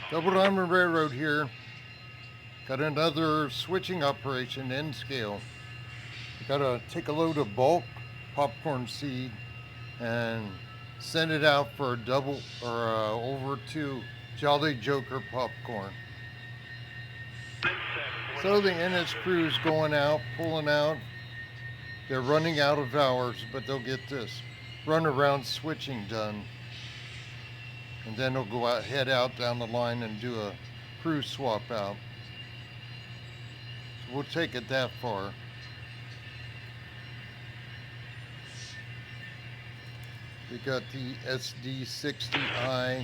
Double Diamond Railroad here. Got another switching operation, N scale. Gotta take a load of bulk popcorn seed and send it out for a double or over to Jolly Joker popcorn. So the NS crew is going out, pulling out. They're running out of hours, but they'll get this runaround switching done. And then they'll go out, head out down the line and do a crew swap out. So we'll take it that far. We got the SD60i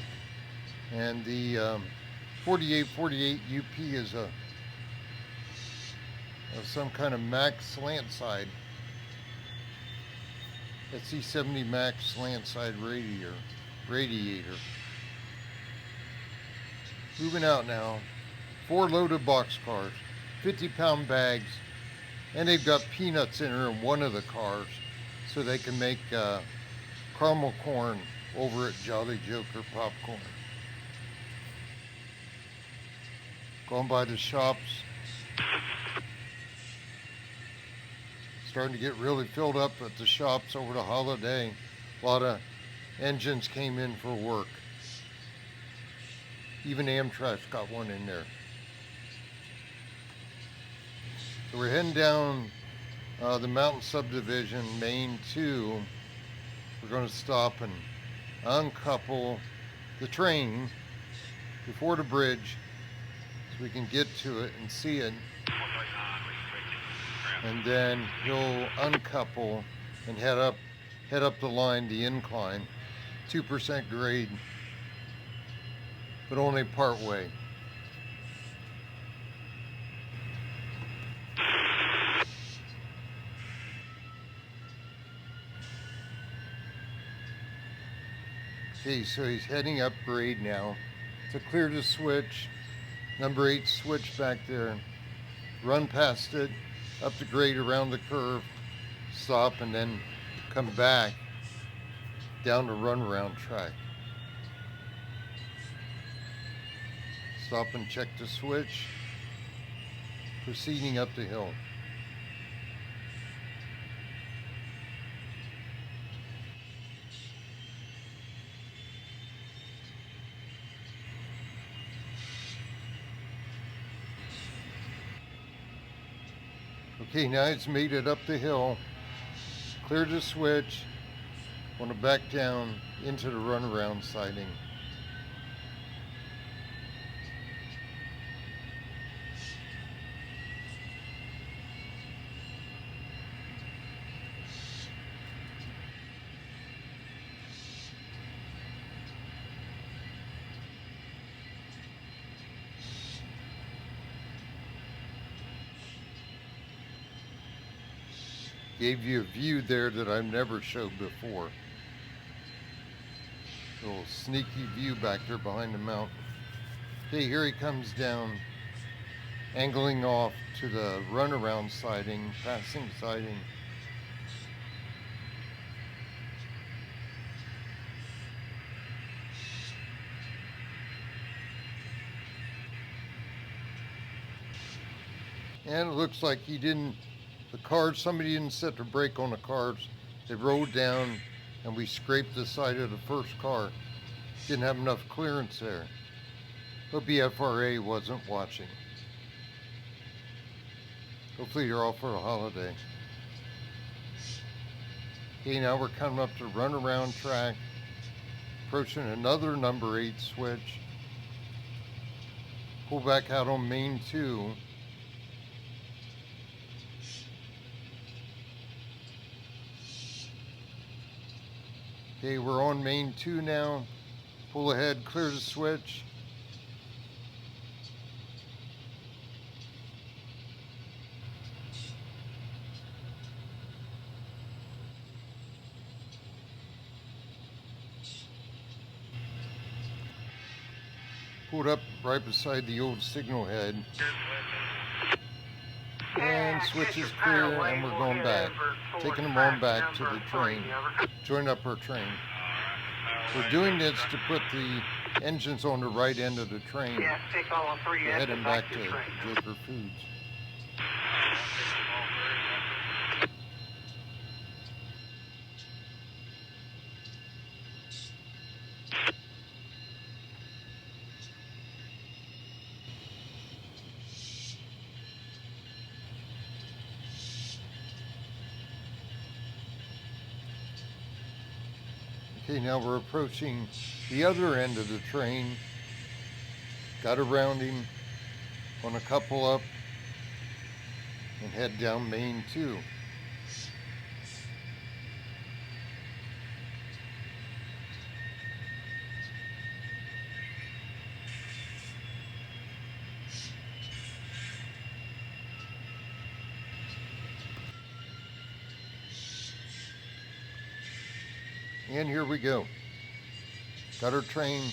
and the 4848 UP is a some kind of Max slant side. SC70 Max slant side radiator. Moving out now. 4 loaded box cars, 50-pound bags, and they've got peanuts in her in one of the cars, so they can make caramel corn over at Jolly Joker popcorn. Going by the shops. Starting to get really filled up at the shops over the holiday. A lot of engines came in for work. Even Amtrak's got one in there. So we're heading down the mountain subdivision, Main 2. We're going to stop and uncouple the train before the bridge so we can get to it and see it. And then he'll uncouple and head up the line, the incline, 2% grade, but only part way. Okay, so he's heading up grade now. To clear the switch, number 8 switch back there, run past it, up the grade around the curve, stop, and then come back down the runaround track. Stop and check the switch, proceeding up the hill. Okay, now it's made it up the hill, cleared the switch, want to back down into the runaround siding. Gave you a view there that I've never showed before. A little sneaky view back there behind the mountain. Okay, here he comes down, angling off to the runaround siding, passing siding. And it looks like he didn't, the cars, somebody didn't set the brake on the cars. They rolled down and we scraped the side of the first car. Didn't have enough clearance there. Hope FRA wasn't watching. Hopefully you're all for a holiday. Okay, now we're coming up to runaround track, approaching another number 8 switch. Pull back out on Main 2. Okay, we're on Main 2 now. Pull ahead, clear the switch. Pulled up right beside the old signal head. And switch is clear, and we're going back. Taking them on back to the train. Join up our train. We're doing this to put the engines on the right end of the train. Yeah, take all three We're engines heading back to Jaker Foods. Okay, now we're approaching the other end of the train. Got around him on a couple up and head down Main 2. And here we go. Got our train,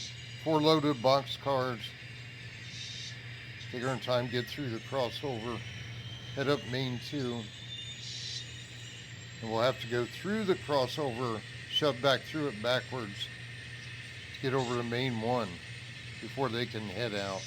4 loaded box cars. Take our time to get through the crossover, head up Main 2. And we'll have to go through the crossover, shove back through it backwards to get over to Main 1 before they can head out.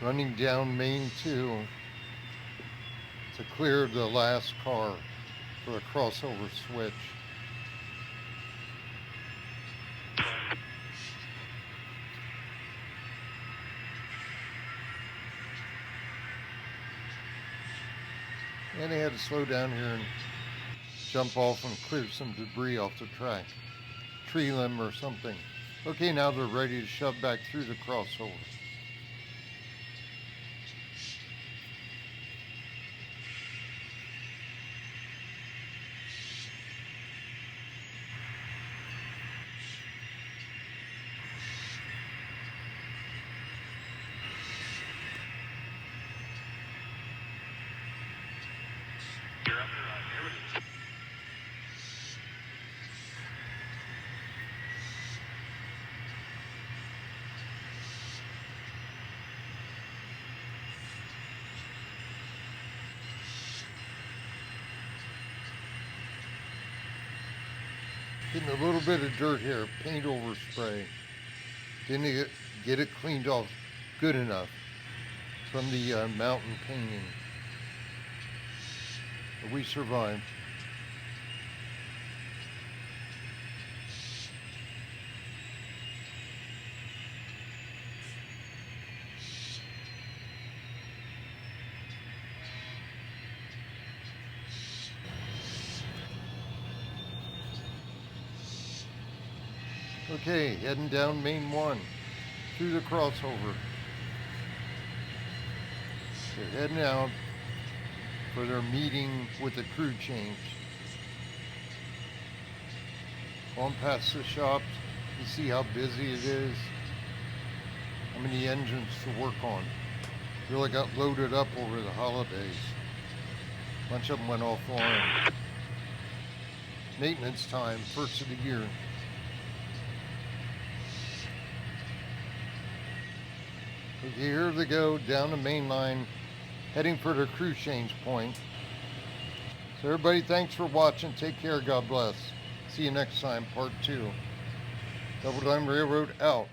Running down Main 2 to clear the last car for a crossover switch. And they had to slow down here and jump off and clear some debris off the track. Tree limb or something. Okay, now they're ready to shove back through the crossover. Getting a little bit of dirt here, paint over spray. Didn't get it cleaned off good enough from the mountain painting. But we survived. Okay, heading down Main 1 through the crossover. They're heading out for their meeting with the crew change. On past the shops, you see how busy it is, how many engines to work on. Really got loaded up over the holidays. A bunch of them went offline. Maintenance time, first of the year. Okay, here they go down the main line, heading for their crew change point. So everybody, thanks for watching. Take care. God bless. See you next time, part 2. Double Dime Railroad out.